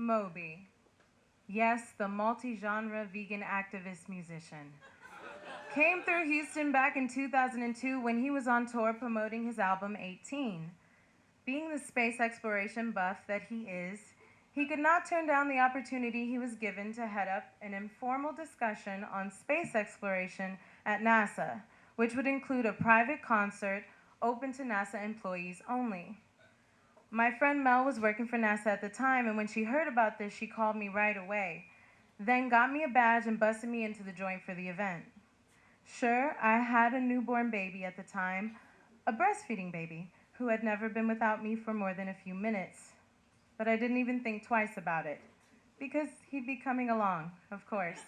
Moby. Yes, the multi-genre vegan activist musician. Came through Houston back in 2002 when he was on tour promoting his album 18. Being the space exploration buff that he is, he could not turn down the opportunity he was given to head up an informal discussion on space exploration at NASA, which would include a private concert open to NASA employees only. My friend Mel was working for NASA at the time, and when she heard about this, she called me right away, then got me a badge and busted me into the joint for the event. Sure, I had a newborn baby at the time, a breastfeeding baby, who had never been without me for more than a few minutes. But I didn't even think twice about it, because he'd be coming along, of course.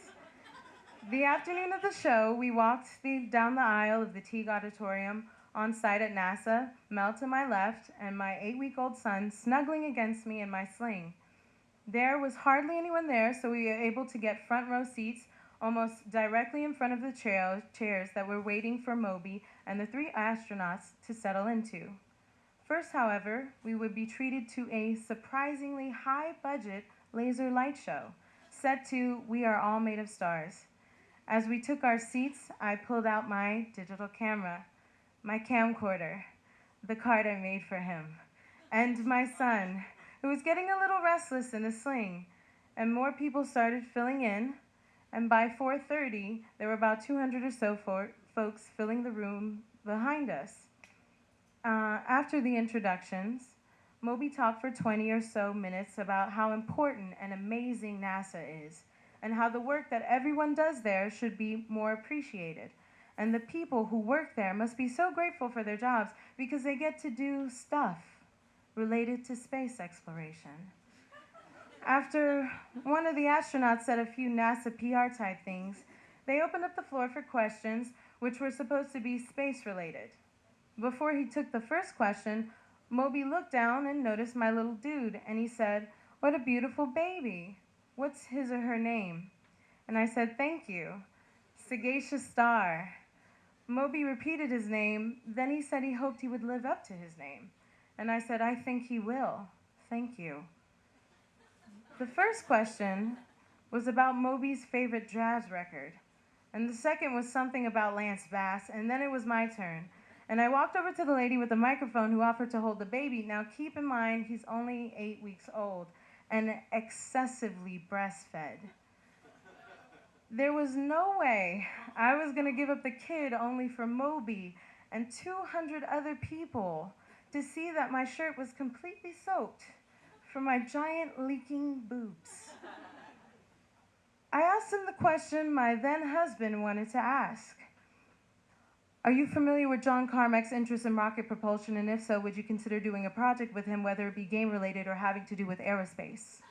The afternoon of the show, we walked down the aisle of the Teague Auditorium on site at NASA, Mel to my left, and my 8-week-old son snuggling against me in my sling. There was hardly anyone there, so we were able to get front row seats almost directly in front of the chairs that were waiting for Moby and the 3 astronauts to settle into. First, however, we would be treated to a surprisingly high-budget laser light show, set to "We Are All Made of Stars." As we took our seats, I pulled out my digital camera, my camcorder, the card I made for him, and my son, who was getting a little restless in the sling, and more people started filling in, and by 4:30, there were about 200 or so folks filling the room behind us. After the introductions, Moby talked for 20 or so minutes about how important and amazing NASA is, and how the work that everyone does there should be more appreciated. And the people who work there must be so grateful for their jobs because they get to do stuff related to space exploration. After one of the astronauts said a few NASA PR type things, they opened up the floor for questions which were supposed to be space related. Before he took the first question, Moby looked down and noticed my little dude, and he said, "What a beautiful baby. What's his or her name?" And I said, "Thank you. Sagacious Star." Moby repeated his name, then he said he hoped he would live up to his name. And I said, "I think he will. Thank you." The first question was about Moby's favorite jazz record. And the second was something about Lance Bass, and then it was my turn. And I walked over to the lady with the microphone who offered to hold the baby. Now keep in mind, he's only 8 weeks old and excessively breastfed. There was no way I was going to give up the kid only for Moby and 200 other people to see that my shirt was completely soaked from my giant leaking boobs. I asked him the question my then husband wanted to ask. Are you familiar with John Carmack's interest in rocket propulsion, and if so, would you consider doing a project with him, whether it be game-related or having to do with aerospace?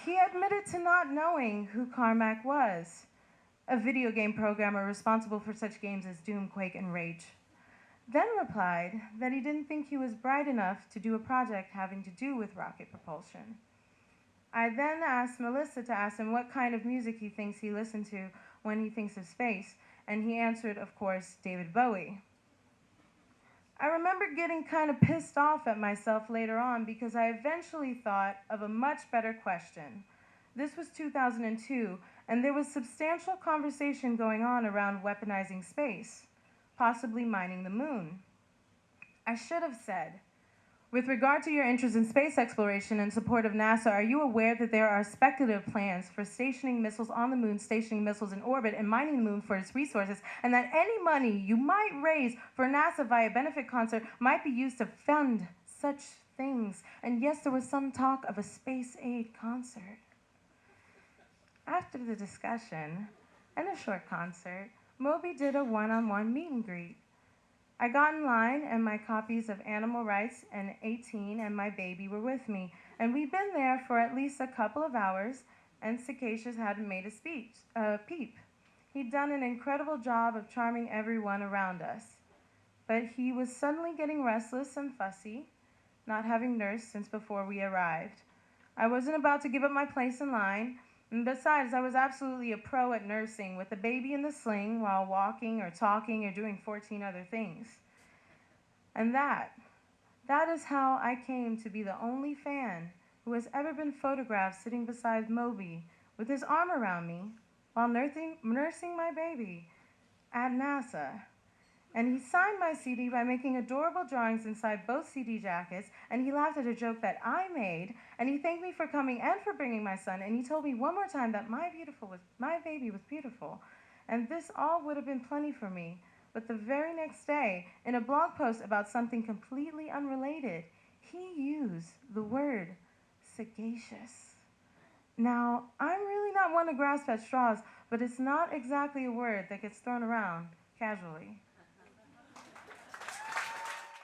He admitted to not knowing who Carmack was, a video game programmer responsible for such games as Doom, Quake, and Rage. Then replied that he didn't think he was bright enough to do a project having to do with rocket propulsion. I then asked Melissa to ask him what kind of music he thinks he listens to when he thinks of space, and he answered, of course, David Bowie. I remember getting kind of pissed off at myself later on because I eventually thought of a much better question. This was 2002, and there was substantial conversation going on around weaponizing space, possibly mining the moon. I should have said, with regard to your interest in space exploration and support of NASA, are you aware that there are speculative plans for stationing missiles on the moon, stationing missiles in orbit, and mining the moon for its resources, and that any money you might raise for NASA via benefit concert might be used to fund such things? And yes, there was some talk of a space aid concert. After the discussion and a short concert, Moby did a one-on-one meet and greet. I got in line, and my copies of Animal Rights and 18 and my baby were with me, and we'd been there for at least a couple of hours, and Sagacious hadn't made a peep. He'd done an incredible job of charming everyone around us, but he was suddenly getting restless and fussy, not having nursed since before we arrived. I wasn't about to give up my place in line, and besides, I was absolutely a pro at nursing, with the baby in the sling while walking or talking or doing 14 other things. And that is how I came to be the only fan who has ever been photographed sitting beside Moby with his arm around me while nursing my baby at NASA. And he signed my CD by making adorable drawings inside both CD jackets, and he laughed at a joke that I made, and he thanked me for coming and for bringing my son, and he told me one more time that my baby was beautiful. And this all would have been plenty for me. But the very next day, in a blog post about something completely unrelated, he used the word sagacious. Now, I'm really not one to grasp at straws, but it's not exactly a word that gets thrown around casually.